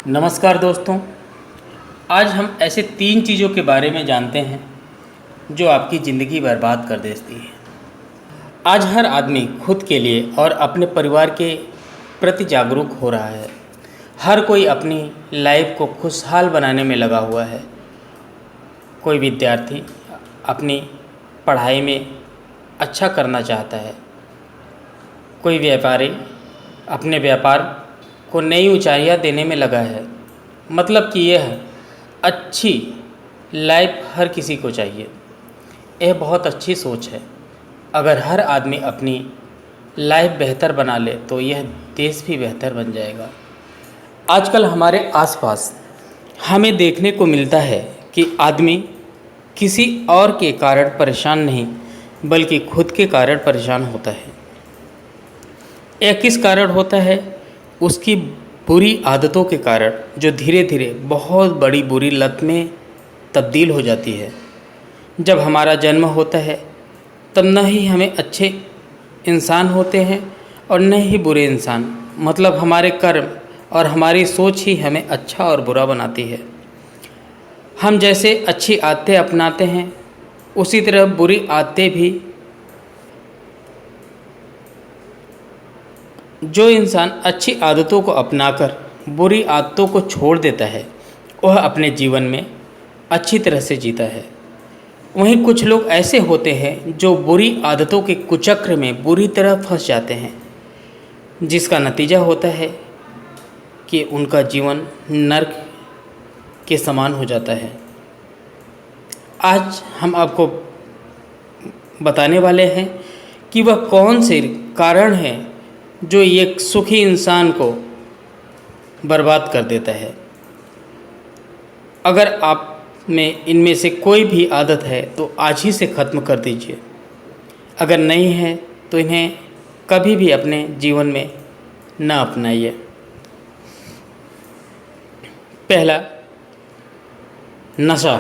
नमस्कार दोस्तों। आज हम ऐसे 3 चीज़ों के बारे में जानते हैं जो आपकी ज़िंदगी बर्बाद कर देती है। आज हर आदमी खुद के लिए और अपने परिवार के प्रति जागरूक हो रहा है। हर कोई अपनी लाइफ को खुशहाल बनाने में लगा हुआ है। कोई विद्यार्थी अपनी पढ़ाई में अच्छा करना चाहता है, कोई व्यापारी अपने व्यापार को नई ऊंचाइयां देने में लगा है। मतलब कि यह अच्छी लाइफ हर किसी को चाहिए। यह बहुत अच्छी सोच है। अगर हर आदमी अपनी लाइफ बेहतर बना ले तो यह देश भी बेहतर बन जाएगा। आजकल हमारे आसपास हमें देखने को मिलता है कि आदमी किसी और के कारण परेशान नहीं बल्कि खुद के कारण परेशान होता है। यह किस कारण होता है? उसकी बुरी आदतों के कारण, जो धीरे धीरे बहुत बड़ी बुरी लत में तब्दील हो जाती है। जब हमारा जन्म होता है तब न ही हमें अच्छे इंसान होते हैं और न ही बुरे इंसान। मतलब हमारे कर्म और हमारी सोच ही हमें अच्छा और बुरा बनाती है। हम जैसे अच्छी आदतें अपनाते हैं उसी तरह बुरी आदतें भी। जो इंसान अच्छी आदतों को अपनाकर बुरी आदतों को छोड़ देता है वह अपने जीवन में अच्छी तरह से जीता है। वहीं कुछ लोग ऐसे होते हैं जो बुरी आदतों के कुचक्र में बुरी तरह फंस जाते हैं, जिसका नतीजा होता है कि उनका जीवन नर्क के समान हो जाता है। आज हम आपको बताने वाले हैं कि वह कौन से कारण हैं जो एक सुखी इंसान को बर्बाद कर देता है। अगर आप में इनमें से कोई भी आदत है तो आज ही से ख़त्म कर दीजिए। अगर नहीं है तो इन्हें कभी भी अपने जीवन में न अपनाइए। पहला, नशा,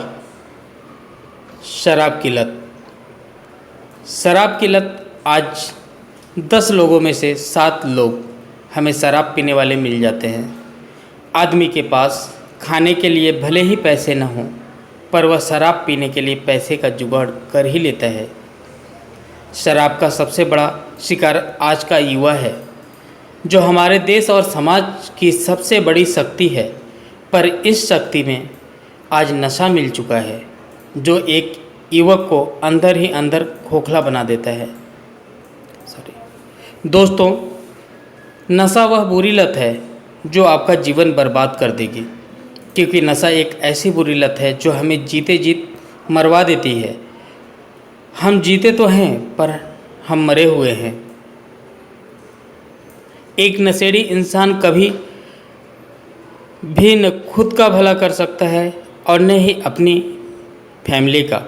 शराब की लत। शराब की लत आज 10 लोगों में से 7 लोग हमें शराब पीने वाले मिल जाते हैं। आदमी के पास खाने के लिए भले ही पैसे न हों पर वह शराब पीने के लिए पैसे का जुगाड़ कर ही लेता है। शराब का सबसे बड़ा शिकार आज का युवा है, जो हमारे देश और समाज की सबसे बड़ी शक्ति है। पर इस शक्ति में आज नशा मिल चुका है जो एक युवक को अंदर ही अंदर खोखला बना देता है। दोस्तों, नशा वह बुरी लत है जो आपका जीवन बर्बाद कर देगी, क्योंकि नशा एक ऐसी बुरी लत है जो हमें जीते जीत मरवा देती है। हम जीते तो हैं पर हम मरे हुए हैं। एक नशेड़ी इंसान कभी भी न खुद का भला कर सकता है और न ही अपनी फैमिली का।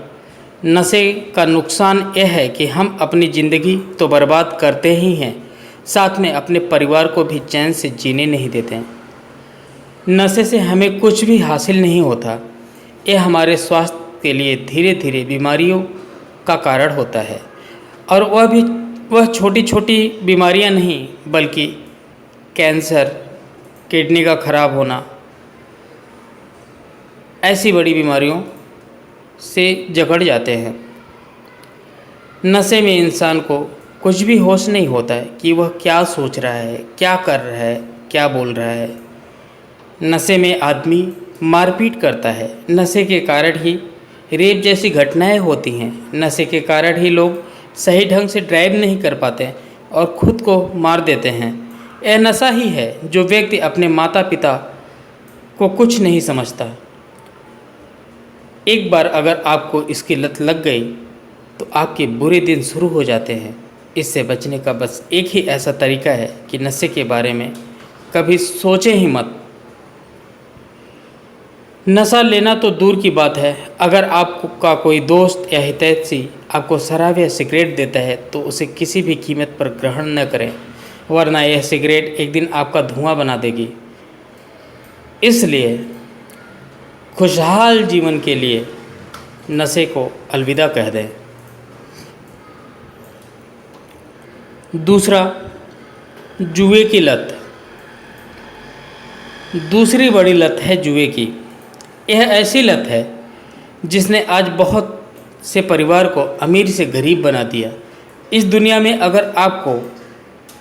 नशे का नुकसान यह है कि हम अपनी ज़िंदगी तो बर्बाद करते ही हैं, साथ में अपने परिवार को भी चैन से जीने नहीं देते हैं। नशे से हमें कुछ भी हासिल नहीं होता। यह हमारे स्वास्थ्य के लिए धीरे धीरे बीमारियों का कारण होता है, और वह छोटी छोटी बीमारियां नहीं बल्कि कैंसर, किडनी का खराब होना, ऐसी बड़ी बीमारियों से जकड़ जाते हैं। नशे में इंसान को कुछ भी होश नहीं होता है कि वह क्या सोच रहा है, क्या कर रहा है, क्या बोल रहा है। नशे में आदमी मारपीट करता है। नशे के कारण ही रेप जैसी घटनाएं होती हैं। नशे के कारण ही लोग सही ढंग से ड्राइव नहीं कर पाते और खुद को मार देते हैं। यह नशा ही है जो व्यक्ति अपने माता पिता को कुछ नहीं समझता। एक बार अगर आपको इसकी लत लग गई तो आपके बुरे दिन शुरू हो जाते हैं। इससे बचने का बस एक ही ऐसा तरीका है कि नशे के बारे में कभी सोचें ही मत। नशा लेना तो दूर की बात है, अगर आपका कोई दोस्त या हितैषी आपको शराब या सिगरेट देता है तो उसे किसी भी कीमत पर ग्रहण न करें, वरना यह सिगरेट एक दिन आपका धुआं बना देगी। इसलिए खुशहाल जीवन के लिए नशे को अलविदा कह दें। दूसरा, जुए की लत। दूसरी बड़ी लत है जुए की। यह ऐसी लत है जिसने आज बहुत से परिवार को अमीर से गरीब बना दिया। इस दुनिया में अगर आपको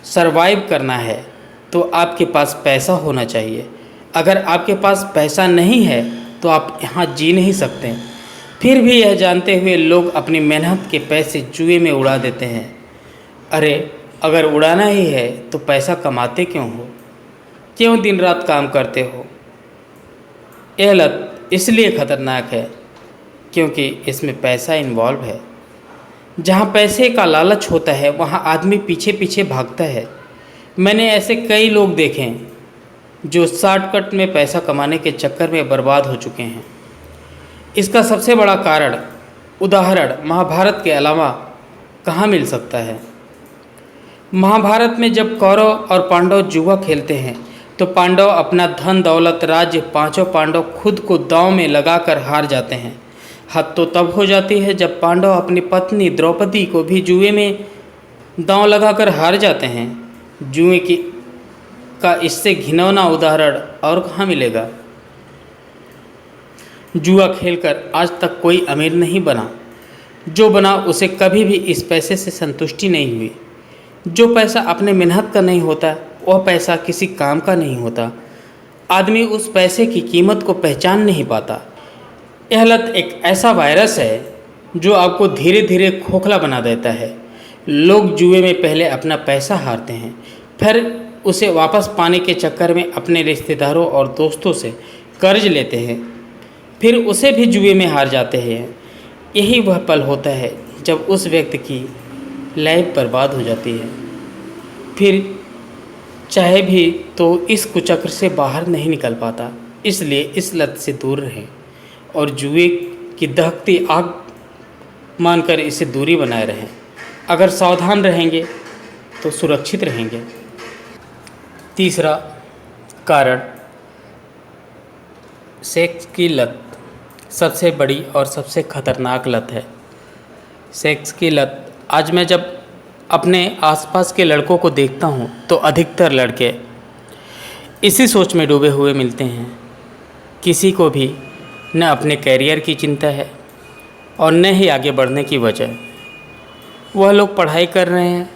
सरवाइव करना है तो आपके पास पैसा होना चाहिए। अगर आपके पास पैसा नहीं है तो आप यहाँ जी नहीं सकते। फिर भी यह जानते हुए लोग अपनी मेहनत के पैसे जुए में उड़ा देते हैं। अरे अगर उड़ाना ही है तो पैसा कमाते क्यों हो? क्यों दिन रात काम करते हो? यह लत इसलिए ख़तरनाक है क्योंकि इसमें पैसा इन्वॉल्व है। जहाँ पैसे का लालच होता है वहाँ आदमी पीछे पीछे भागता है। मैंने ऐसे कई लोग देखे हैं जो शॉर्टकट में पैसा कमाने के चक्कर में बर्बाद हो चुके हैं। इसका सबसे बड़ा उदाहरण महाभारत के अलावा कहाँ मिल सकता है? महाभारत में जब कौरव और पांडव जुआ खेलते हैं तो पांडव अपना धन दौलत राज्य पांचों पांडव खुद को दांव में लगाकर हार जाते हैं। हद तो तब हो जाती है जब पांडव अपनी पत्नी द्रौपदी को भी जुए में दांव लगाकर हार जाते हैं। जुए का इससे घिनौना उदाहरण और कहाँ मिलेगा? जुआ खेलकर आज तक कोई अमीर नहीं बना। जो बना उसे कभी भी इस पैसे से संतुष्टि नहीं हुई। जो पैसा अपने मेहनत का नहीं होता वह पैसा किसी काम का नहीं होता। आदमी उस पैसे की कीमत को पहचान नहीं पाता। यह लत एक ऐसा वायरस है जो आपको धीरे धीरे खोखला बना देता है। लोग जुए में पहले अपना पैसा हारते हैं, फिर उसे वापस पाने के चक्कर में अपने रिश्तेदारों और दोस्तों से कर्ज लेते हैं, फिर उसे भी जुए में हार जाते हैं। यही वह पल होता है जब उस व्यक्ति की लाइफ बर्बाद हो जाती है। फिर चाहे भी तो इस कुचक्र से बाहर नहीं निकल पाता। इसलिए इस लत से दूर रहें और जुए की दहकती आग मानकर इसे दूरी बनाए रहें। अगर सावधान रहेंगे तो सुरक्षित रहेंगे। तीसरा कारण, सेक्स की लत सबसे बड़ी और सबसे खतरनाक लत है। सेक्स की लत, आज मैं जब अपने आसपास के लड़कों को देखता हूँ तो अधिकतर लड़के इसी सोच में डूबे हुए मिलते हैं। किसी को भी न अपने कैरियर की चिंता है और न ही आगे बढ़ने की वजह। वह लोग पढ़ाई कर रहे हैं,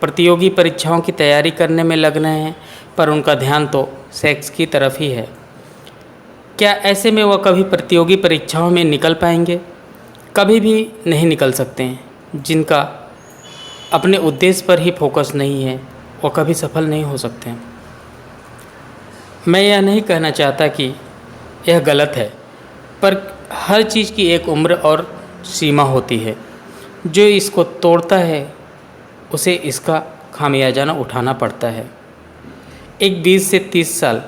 प्रतियोगी परीक्षाओं की तैयारी करने में लग रहे हैं, पर उनका ध्यान तो सेक्स की तरफ ही है। क्या ऐसे में वह कभी प्रतियोगी परीक्षाओं में निकल पाएंगे? कभी भी नहीं निकल सकते हैं। जिनका अपने उद्देश्य पर ही फोकस नहीं है वो कभी सफल नहीं हो सकते। मैं यह नहीं कहना चाहता कि यह गलत है, पर हर चीज़ की एक उम्र और सीमा होती है। जो इसको तोड़ता है उसे इसका खामियाजा उठाना पड़ता है। एक 20 से 30 साल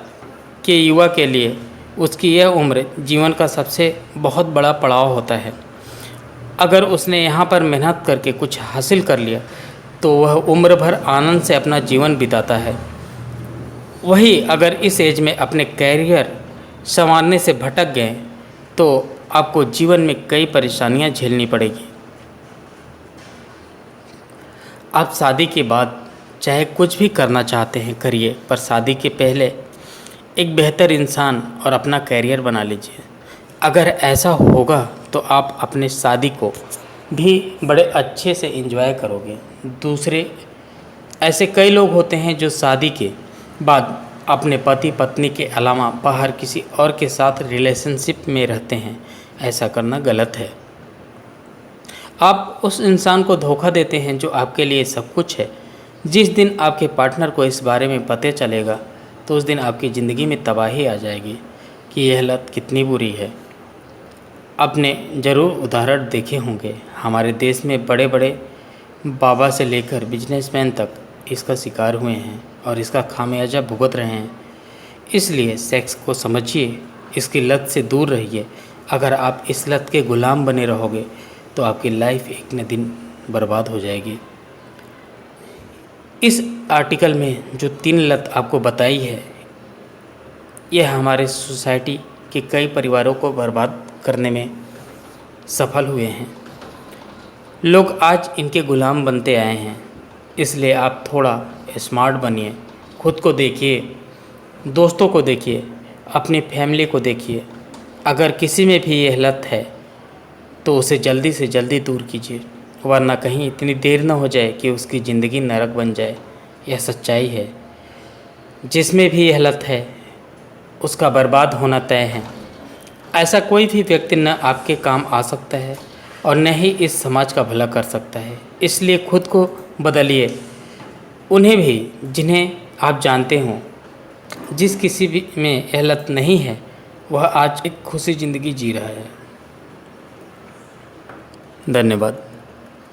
के युवा के लिए उसकी यह उम्र जीवन का सबसे बहुत बड़ा पड़ाव होता है। अगर उसने यहाँ पर मेहनत करके कुछ हासिल कर लिया तो वह उम्र भर आनंद से अपना जीवन बिताता है। वही अगर इस एज में अपने कैरियर संवारने से भटक गए तो आपको जीवन में कई परेशानियाँ झेलनी पड़ेगी। आप शादी के बाद चाहे कुछ भी करना चाहते हैं करिए, पर शादी के पहले एक बेहतर इंसान और अपना कैरियर बना लीजिए। अगर ऐसा होगा तो आप अपने शादी को भी बड़े अच्छे से एंजॉय करोगे। दूसरे ऐसे कई लोग होते हैं जो शादी के बाद अपने पति पत्नी के अलावा बाहर किसी और के साथ रिलेशनशिप में रहते हैं। ऐसा करना गलत है। आप उस इंसान को धोखा देते हैं जो आपके लिए सब कुछ है। जिस दिन आपके पार्टनर को इस बारे में पता चलेगा तो उस दिन आपकी ज़िंदगी में तबाही आ जाएगी कि यह लत कितनी बुरी है। आपने ज़रूर उदाहरण देखे होंगे। हमारे देश में बड़े बड़े बाबा से लेकर बिजनेसमैन तक इसका शिकार हुए हैं और इसका खामियाजा भुगत रहे हैं। इसलिए सेक्स को समझिए, इसकी लत से दूर रहिए। अगर आप इस लत के गुलाम बने रहोगे तो आपकी लाइफ एक न दिन बर्बाद हो जाएगी। इस आर्टिकल में जो 3 लत आपको बताई है, यह हमारे सोसाइटी के कई परिवारों को बर्बाद करने में सफल हुए हैं। लोग आज इनके गुलाम बनते आए हैं। इसलिए आप थोड़ा स्मार्ट बनिए, खुद को देखिए दोस्तों को देखिए, अपनी फैमिली को देखिए। अगर किसी में भी ये लत है तो उसे जल्दी से जल्दी दूर कीजिए, वरना कहीं इतनी देर न हो जाए कि उसकी ज़िंदगी नरक बन जाए। यह सच्चाई है। जिसमें भी यह लत है उसका बर्बाद होना तय है। ऐसा कोई भी व्यक्ति न आपके काम आ सकता है और न ही इस समाज का भला कर सकता है। इसलिए खुद को बदलिए। उन्हें भी जिन्हें आप जानते हों, जिस किसी भी में यह लत नहीं है, वह आज एक खुशी ज़िंदगी जी रहा है। धन्यवाद।